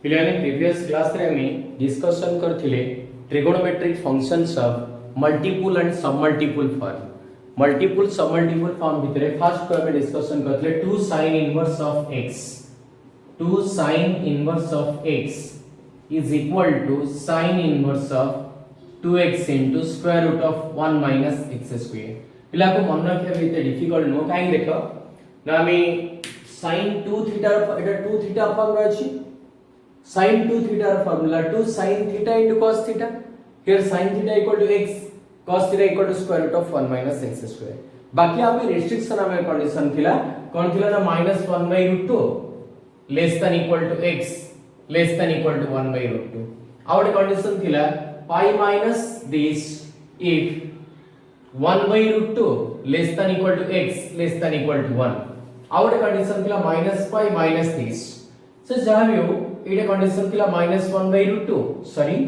पिलाने previous class रे हमें डिस्कशन करथिले trigonometric functions of multiple and submultiple form. Multiple submultiple form भितरे फर्स्ट को हमें डिस्कशन करथिले 2 sin inverse of x 2 sin inverse of x is equal to sin inverse of 2x into square root of 1 minus x square। पिला को मन रखिया बिते difficult no काई देखो ना हमें sin 2 theta Etah 2 theta form रहछि sin 2 theta formula 2 sin theta into cos theta, here sin theta equal to x, cos theta equal to square root of 1 minus x square। बाकी आप restriction हमें condition थिला कोन थिला ना -1 by root 2 less than equal to x less than equal to 1 by root 2। Out condition थिला pi minus this if 1 by root 2 less than equal to x less than equal to 1। Out condition थिला -pi minus this, so जहां भी हो एटा condition थिला -1 by root 2 sorry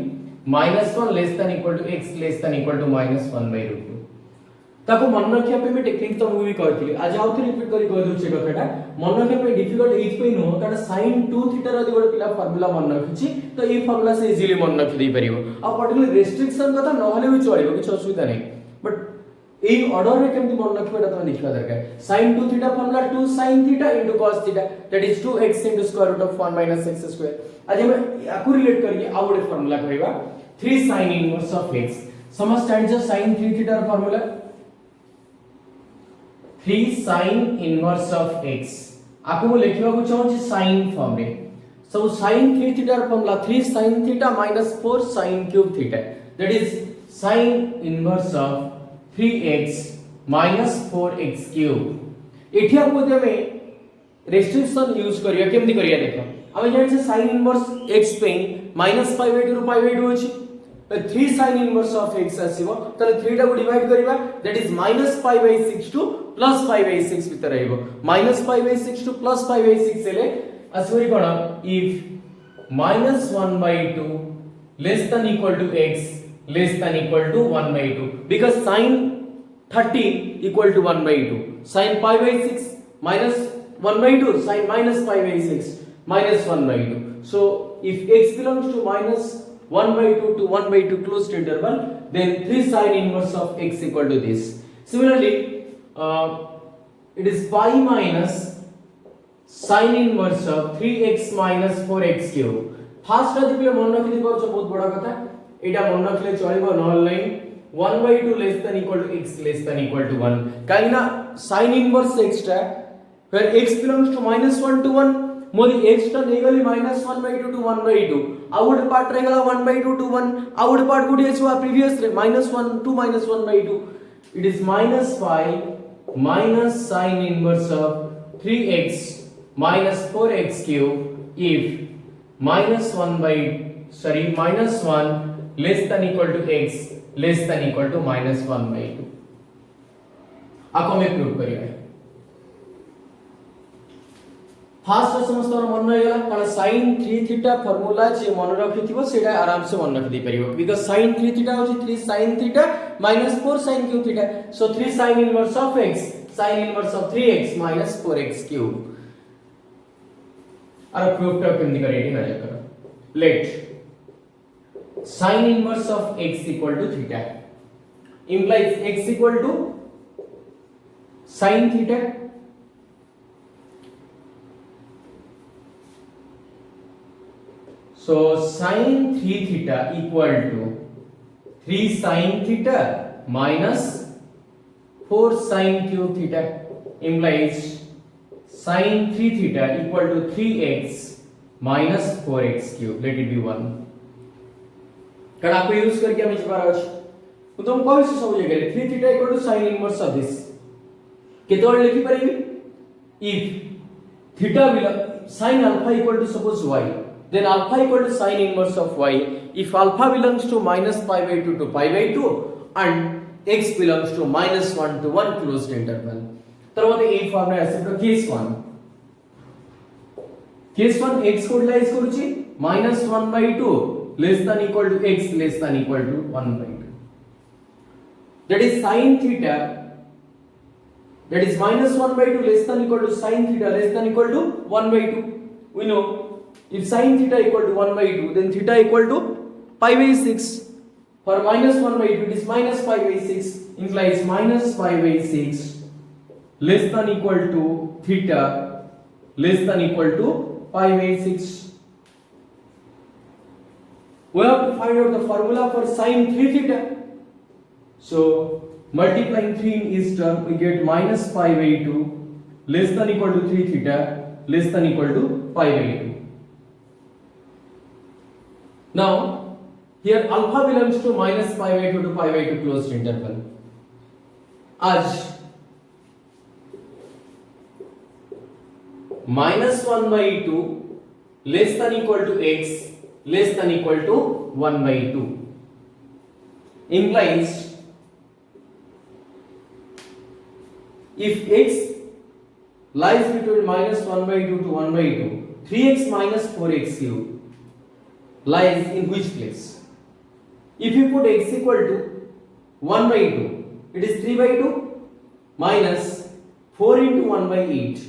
-1 less than equal to x less than equal to -1 by root 2। ताको मन रखिया पे मैं टेक्निक तो मूवी करथिली आज आउ थे रिपीट करी कह दोचे कथाटा मन रखिया पे डिफिकल्ट एज पे नो कारण sin 2 थीटा रे गोटे पिला फार्मूला मन रखिछि तो ई फार्मूला से इजीली मन रखि दे परिबो आ पर्टिकुलर रेस्ट्रिक्शन कथा न होले भी चलिबो किछ असुविधा नै बट এই অর্ডারে কেমতি মনে রাখবে এটা তুমি দেখিবা দরকার sin 2 theta formula 2 sin theta into cos theta that is 2x into square root of 1 minus x square। आज हम याकू रिलेट करिए आ गोटे फार्मूला कहबा 3 sin inverse of x समझ स्टैंड जो sin 3 theta formula 3 sin inverse of x आको मु लिखिबा को चाहू छी sin फॉर्म रे so sin 3 theta formula 3 sin theta minus 4 sin cube theta that is sin inverse of 3x minus 4x cube। एठी हम कोते में रेस्ट्रिक्शन यूज करिया केमति करिया देखो हम जानि से sin इनवर्स x पे -5/2 ରୁ π/2 अछि 3 sin इनवर्स ऑफ x आसीबो तले 3 टा को डिवाइड करिवा दैट इज -5/6 टू +5/6 भीतर रहइबो -5/6 टू +5/6 हेले आसीबो कोन if -1/2 less than equal to x less than equal to 1/2 because sin 30 equal to 1/2 sin pi by 6 minus 1/2 sin minus pi by 6 minus 1/2 so if x belongs to minus 1/2 to 1/2 closed interval then 3 sin inverse of x equal to this। Similarly it is pi minus sin inverse of 3x minus 4x cube। Fast आदि पे मन रखि दिबो बहुत बड़ा कथा एटा मन रखले चलिबो knoll line 1/2 less than equal to x less than equal to 1 काइना sin inverse x टा where x belongs to -1 to 1 Modi x टा नेगली -1/2 to 1/2 आउट पार्ट रहेगा 1/2 to 1 आउट पार्ट गुडी अछि प्रीवियस रे -1 to -1/2 it is -pi minus sin inverse of 3x minus 4x cube if -1 less than equal to x less than equal to -1/2 आको में prove करिया fast समस्त मन रह गेला कारण sin 3 थीटा फार्मूला जे मन रखिथिबो सेटा आराम से मन रखि दे परिबो बिकॉज़ sin 3 थीटा होछि 3 sin theta -4 sin cube theta so 3 sin inverse of x sin inverse of 3x - 4x cube और प्रूफ टा केमति करिए ना करो let sin inverse of x equal to theta implies x equal to sin theta so sin 3 theta equal to 3 sin theta minus 4 sin cube theta implies sin 3 theta equal to 3x minus 4x cube let it be 1 कारण आपको use करके हम इस बार आज तो तुम कौन सी सब जगह 3 theta equal to sin inverse of this केतोल लिखि परिबी if theta will sin alpha equal to suppose y then alpha equal to sin inverse of y if alpha belongs to -pi/2 to pi/2 and x belongs to -1 to 1 closed interval తర్వాత ఈ formula accept case 1 x को utilise करूची -1/2 less than equal to x less than equal to 1/2 that is sin theta that is -1/2 less than equal to sin theta less than equal to 1/2 we know If sin theta equal to 1 by 2, then theta equal to pi by 6. For minus 1 by 2, it is minus pi by 6, implies minus pi by 6 less than equal to theta less than equal to pi by 6. We have to find out the formula for sin 3 theta. So multiplying 3 in each term, we get minus pi by 2 less than equal to 3 theta less than equal to pi by 2. Now here alpha belongs to minus pi by 2 to pi by 2 closed interval. As minus 1 by 2 less than equal to x less than equal to 1 by 2 implies if x lies between minus 1 by 2 to 1 by 2, 3x minus 4x cube lies in which place? If you put x equal to 1 by 2, it is 3 by 2 minus 4 into 1 by 8,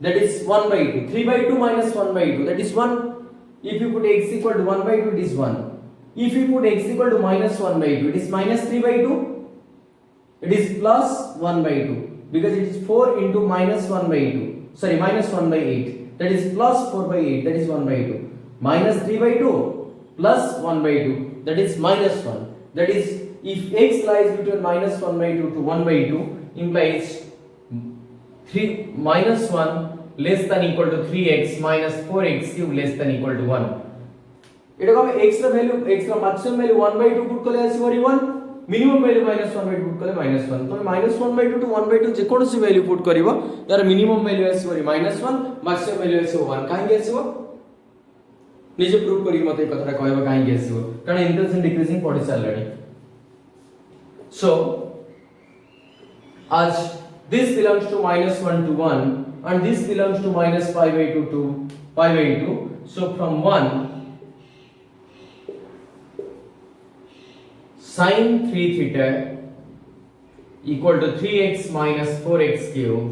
that is 1 by 2. 3 by 2 minus 1 by 2, that is 1. If you put x equal to 1 by 2, it is 1. If you put x equal to minus 1 by 2, it is minus 3 by 2. It is plus 1 by 2 because it is 4 into minus 1 by 2. Sorry, minus 1 by 8. That is plus 4 by 8. That is 1 by 2. Minus 3 by 2 plus 1 by 2. That is minus 1. That is, if x lies between minus 1 by 2 to 1 by 2 implies 3 minus 1 less than equal to 3x minus 4x cube less than equal to 1. এটা কবে x র value x র maximum value 1 by 2 put করলে আসবে 1, minimum value -1 by 2 put করলে -1. তুমি -1 by 2 to 1 by 2 যে কোনসি value put করিব তার মিনিমাম ভ্যালু আসবে -1, ম্যাক্সিমাম ভ্যালু আসবে 1. কাହିଁକି ଆସିବ ନିଜେ ପ୍ରୁଭ କରି ମତେ এই কথাটা କହିବ କାହିଁକି ଆସିବ, କାରଣ ইনক্রিজিং ডিক্রিজিং পড়ি চাললানি. So as this belongs to -1 to 1 and this belongs to minus pi by 2 to pi by 2, so from 1 sin 3 theta equal to 3x minus 4x cube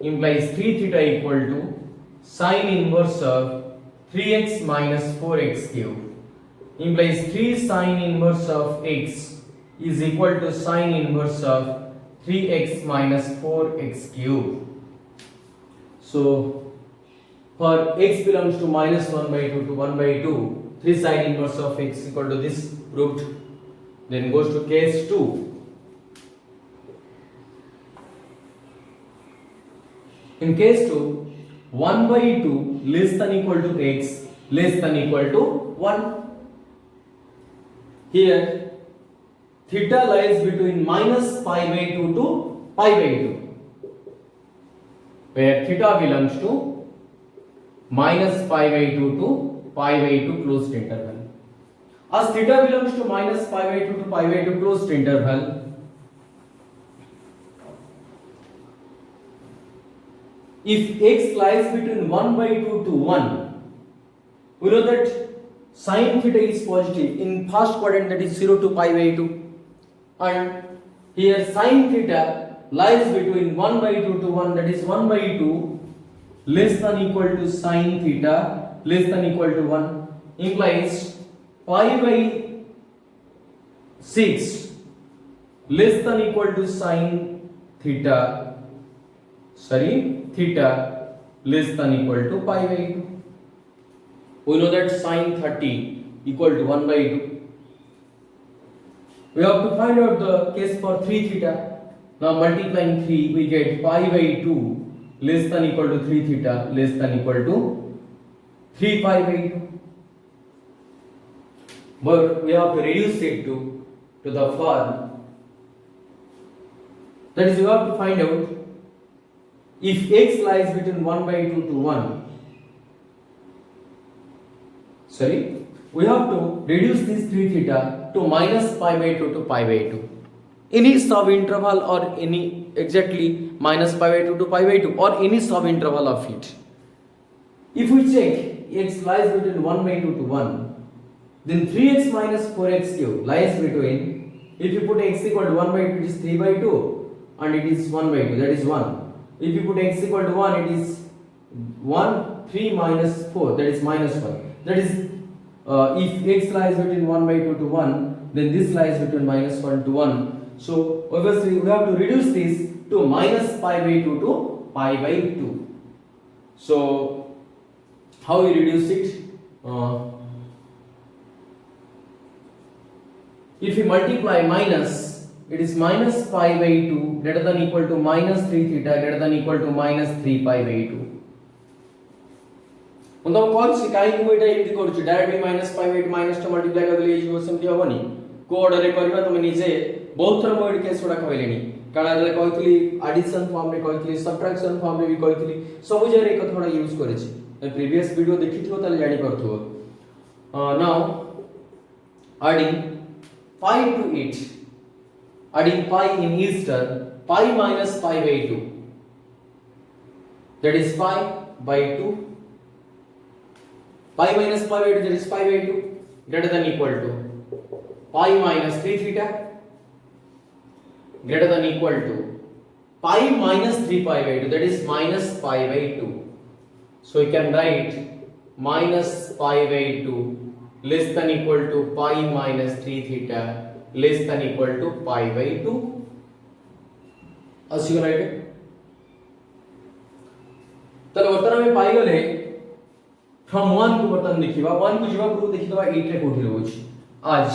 implies 3 theta equal to sin inverse of 3x minus 4x cube implies 3 sin inverse of x is equal to sin inverse of 3x minus 4x cube. So for x belongs to minus 1 by 2 to 1 by 2, 3 sin inverse of x equal to this root. Then goes to case 2. In case 2, 1 by 2 less than equal to x less than equal to 1. Here theta lies between minus pi by 2 to pi by 2, where theta belongs to minus pi by 2 to pi by 2 closed interval. As theta belongs to minus pi by 2 to pi by 2 closed interval, if x lies between 1 by 2 to 1, we know that sin theta is positive in first quadrant, that is 0 to pi by 2, and here sin theta lies between 1 by 2 to 1, that is 1 by 2 less than equal to sin theta less than equal to 1 implies pi by 6 less than equal to sin theta, theta less than equal to pi by 2. We know that sin 30 equal to 1 by 2. We have to find out the case for 3 theta. Now multiplying 3, we get pi by 2 less than equal to 3 theta less than equal to 3 pi by 2. But we have to reduce it to the form. That is, you have to find out if x lies between 1 by 2 to 1. We have to reduce this 3 theta to minus pi by 2 to pi by 2. Any sub interval or any exactly minus pi by 2 to pi by 2 or any sub interval of it. If we check x lies between 1 by 2 to 1, then 3x minus 4x cube lies between, if you put x equal to 1 by 2, it is 3 by 2 and it is 1 by 2, that is 1. If you put x equal to 1, it is 1 3 minus 4, that is minus 1. That is, if x lies between 1 by 2 to 1, then this lies between minus 1 to 1. So obviously we have to reduce this to minus pi by 2 to pi by 2. So how we reduce it? If we multiply minus, it is minus pi by 2 greater than equal to minus 3 theta greater than equal to minus 3 pi by 2. तो कौन काई को एटा एमती करूछु directly minus pi by 2 minus to multiply कर देले is सेमती होबनी को ऑर्डर रे करबा तुम निजे बहुत थर मोड केस उडा खवेलेनी काला रे कहतली एडिशन फॉर्म रे कहतली सब्ट्रैक्शन फॉर्म रे भी कहतली सब जरे एक थोड़ा यूज करे छी प्रीवियस वीडियो देखिथियो ताले जानि परथो now adding 5 to 8, adding pi in each term, pi minus pi by 2, that is pi by 2, pi minus pi by 2, that is pi by 2, greater than equal to pi minus 3 theta, greater than equal to pi minus 3 pi by 2, that is minus pi by 2. So we can write minus pi by 2 less than equal to pi minus 3 theta less than equal to pi by 2. as you write it. तले वर्तमान में पाई गले from 1 को वर्तमान देखिबा 1 को जीवा को देखिबा 8 रे कोठी रहउछि आज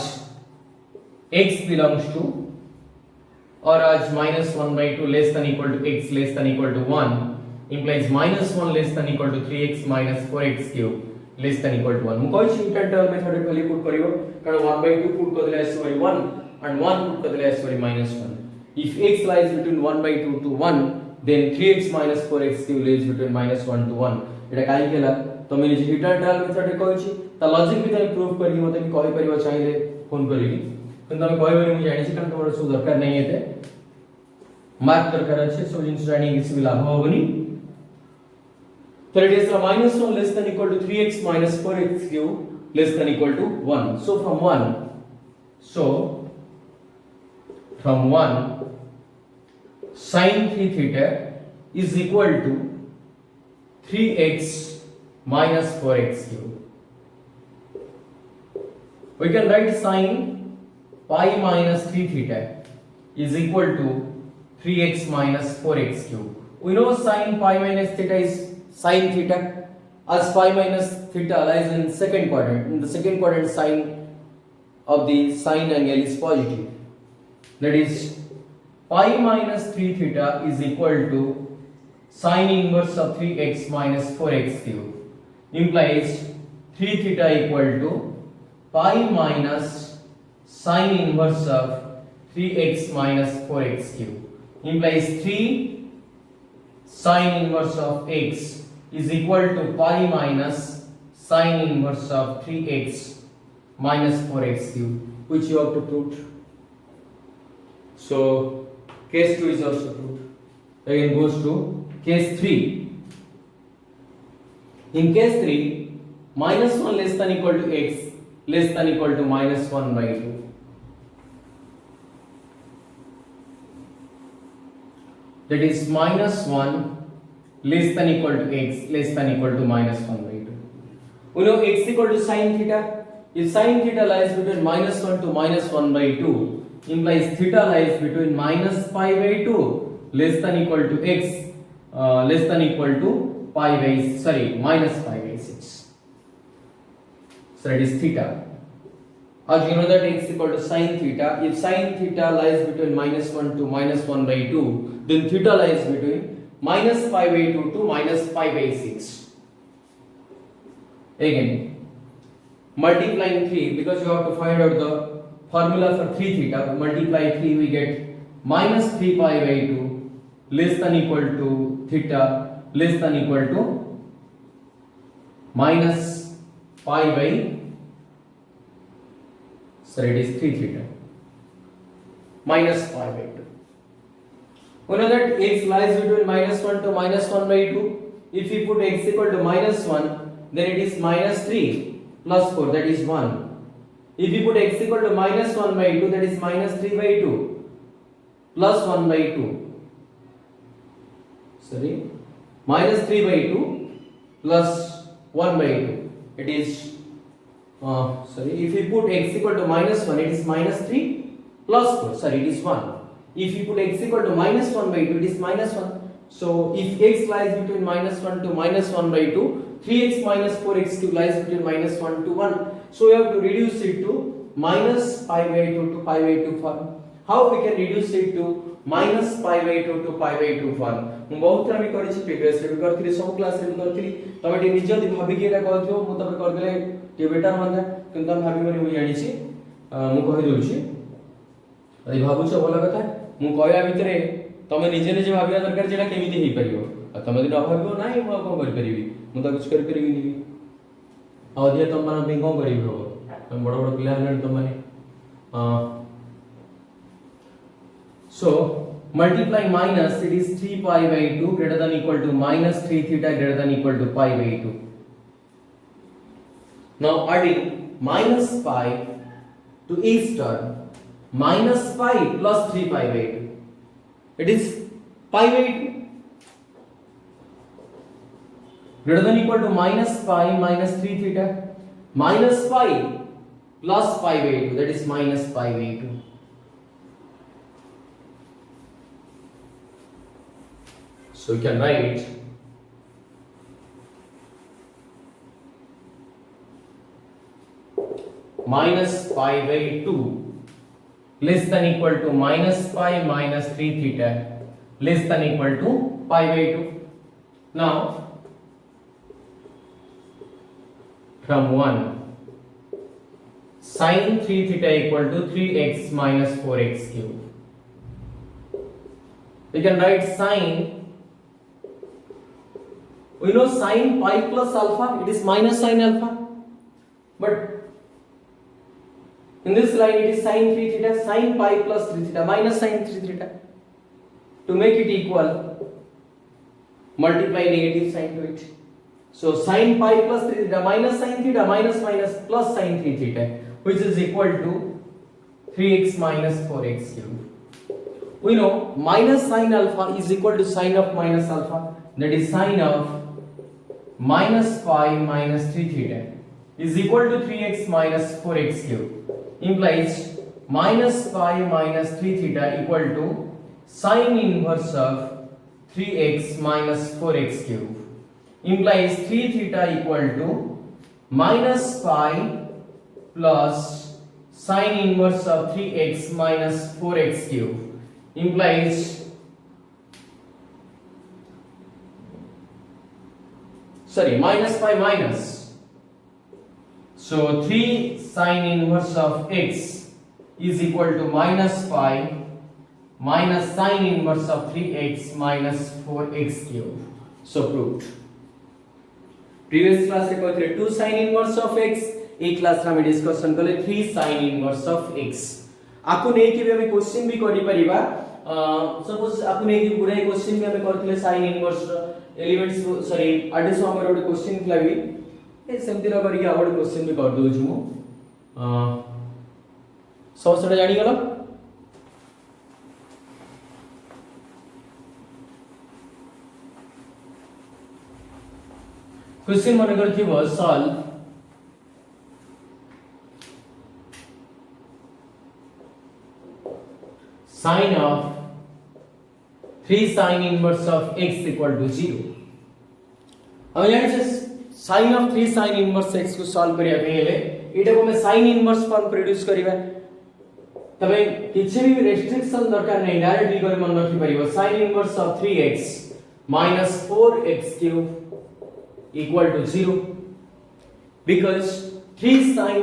x belongs to और आज -1 by 2 less than equal to x less than equal to 1 implies -1 less than equal to 3x minus 4x cube less than equal to 1. मु कहै छी इंटीग्रल मेथड रे खाली पुट करियो कारण 1 by 2 पुट कर देले आसी 1 and 1 पुट कर देले आसी -1. if x lies between 1 by 2 to 1 then 3x minus 4x cube lies between -1 to 1. एटा काई केला तमे निजे इंटीग्रल मेथड रे कहै छी त लॉजिक भी तमे प्रूफ करियो मते कहि परिबो चाहिले फोन करिवि पण तमे कहबे मु जानि छी कारण तमरो सु दरकार नै एते मार्क दरकार अछि सो जिंस जानि किसी भी लाभ होबनी. So it is -1 less than equal to 3x minus 4x cube less than equal to 1. So from 1 sin 3 theta is equal to 3x minus 4x cube. We can write sin pi minus 3 theta is equal to 3x minus 4x cube. We know sin pi minus theta is sin theta, as pi minus theta lies in second quadrant. In the second quadrant, sign of the sine angle is positive. That is, pi minus 3 theta is equal to sine inverse of 3x minus 4x cube. Implies 3 theta equal to pi minus sine inverse of 3x minus 4x cube. Implies 3 sine inverse of x is equal to pi minus sine inverse of 3x minus 4x cube, which you have to prove. So case 2 is also proved. Again goes to case 3. In case 3, -1 less than equal to x less than equal to -1 by 2. That is -1 less than equal to x less than equal to -1 by 2. We know x equal to sin theta. If sin theta lies between -1 to -1 by 2, implies theta lies between minus pi by 2 less than equal to x less than equal to minus pi by 6. So that is theta. As you know that x equal to sin theta. If sin theta lies between -1 to -1 by 2, then theta lies between minus pi by 2 to minus pi by 6. Again, multiplying 3 because you have to find out the formula for 3 theta. Multiply 3, we get minus 3 pi by 2 less than equal to theta less than equal to minus pi by, so it is 3 theta minus pi by 2. We know that x lies between -1 to -1 by 2. If we put x equal to -1, then it is -3 plus 4, that is 1. If we put x equal to -1 by 2, that is -3 by 2 plus 1 by 2. Sorry, -3 by 2 plus 1 by 2. It is if we put x equal to minus 1, it is minus 3 plus 4. Sorry, it is 1. If you put x equal to minus 1 by 2, it is minus 1. So if x lies between minus 1 to minus 1 by 2, 3x minus 4x cube lies between minus 1 to 1. So we have to reduce it to minus pi by 2 to pi by 2 form. How we can reduce it to minus pi by 2 to pi by 2 form? ମୁଁ ବହୁତ ଥର ବି କରିଛି, previous ରେ ବି କରିଥିଲି, ସବୁ class ରେ ବି କରିଥିଲି। ତମେ ଟିକେ ନିଜ ଯଦି ଭାବିକି ଏଟା କରିଥିବ, ମୁଁ ତମେ କରିଦେଲେ ଟିକେ ବେଟର ହୁଅନ୍ତା, କିନ୍ତୁ ତମେ ଭାବିବନି ମୁଁ ଜାଣିଛି। ମୁଁ କହି ଦଉଛି, ଯଦି ଭାବୁଛ ଭଲ କଥା, ମୁଁ କହିବା ଭିତରେ ତମେ ନିଜେ ନିଜେ ଭାବିବା ଦରକାର ଯେ ଏଟା କେମିତି ହେଇପାରିବ। ଆଉ ତମେ ଯଦି ନ ଭାବିବ ନାହିଁ ମୁଁ ଆଉ କ'ଣ କରିପାରିବି, ମୁଁ ତ କିଛି କରିପାରିବିନି। ଆଉ ଅଧିକା ତମମାନଙ୍କ ପାଇଁ କ'ଣ କରିବି ହବ, ତମେ ବଡ଼ ବଡ଼ ପିଲା ହେଲାଣି ତମମାନେ। So multiply minus, it is 3 pi by 2 greater than equal to minus 3 theta greater than equal to pi by 2. Now adding minus pi to each term, minus pi plus 3 pi by 2, it is pi by 2 greater than equal to minus pi minus 3 theta, minus pi plus pi by 2, that is minus pi by 2. So you can write minus pi by 2 less than equal to minus pi minus 3 theta less than equal to pi by 2. Now from 1, sin 3 theta equal to 3x minus 4x cube. We can write sin, we know sin pi plus alpha, it is minus sin alpha, but in this line it is sin 3 theta, sin pi plus 3 theta minus sin 3 theta. To make it equal, multiply negative sign to it. So sin pi plus 3 theta minus sin theta minus minus plus sin 3 theta, which is equal to 3x minus 4x cube. We know minus sin alpha is equal to sin of minus alpha, that is sin of minus pi minus 3 theta is equal to 3x minus 4x cube, implies minus pi minus 3 theta equal to sin inverse of 3x minus 4x cube, implies 3 theta equal to minus pi plus sin inverse of 3x minus 4x cube, implies minus pi minus. So 3 sin inverse of x is equal to minus pi minus sin inverse of 3x minus 4x cube. So proved. Previous class रे कहते 2 sin inverse of x, A class रे हम discussion कले 3 sin inverse of x. आकु नै कि हम question भी करि परिबा, सपोज आकु नै कि पूरा क्वेश्चन भी हम करथिले sin inverse एलिमेंट्स सॉरी आडिस हमर ओड क्वेश्चन थिला भी ए सेमति न करी आ ओड क्वेश्चन भी कर दउ छु सब सेटा जानि गलो। क्वेश्चन मन करथिबो solve sin of 3 sin inverse of x equal to 0. हम जानि छै sin of 3 sin inverse x को सॉल्व करिया पे हेले एटा को मैं sin inverse फॉर्म प्रोड्यूस करिबा, तबे किछि भी रेस्ट्रिक्शन दरकार नै, डायरेक्ट लिख मन रखि परिबो sin inverse of 3x minus 4x cube equal to 0, because 3 sin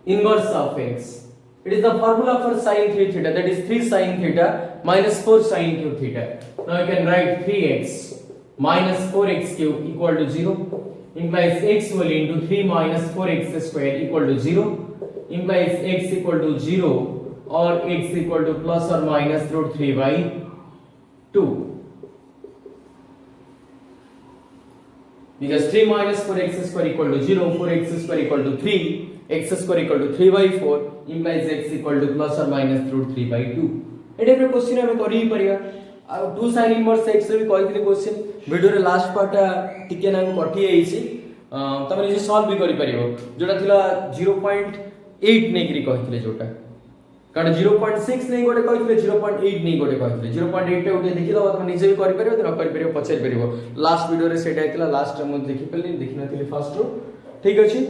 inverse of x, it is the formula for sin 3 theta, that is 3 sin theta minus 4 sin cube theta. Now you can write 3x minus 4x cube equal to 0, implies x will into 3 minus 4x square equal to 0, implies x equal to 0 or x equal to plus or minus root 3 by 2. Because 3 minus 4x square equal to 0, 4x square equal to 3, x square equal to 3 by 4, implies x equal to plus or minus root 3 by 2. एटा पे question हमें करि परिया। आ to sine inverse x रे भी कहितले question video रे last part टिके ना कटि आइछि तमे जे सॉल्व भी करि परिबो जोटा थिला 0.8 नेगरी कहितले जोटा कारण 0.6 नहीं गोटे कहितले 0.8 नहीं गोटे कहितले 0.8 टे उठे देखि दबा तमे निजे भी करि परिबो न करि परिबो पछारि परिबो लास्ट वीडियो रे सेटा आइतला लास्ट रे म देखि पल्ली देखि नथिले फर्स्ट रो ठीक अछि।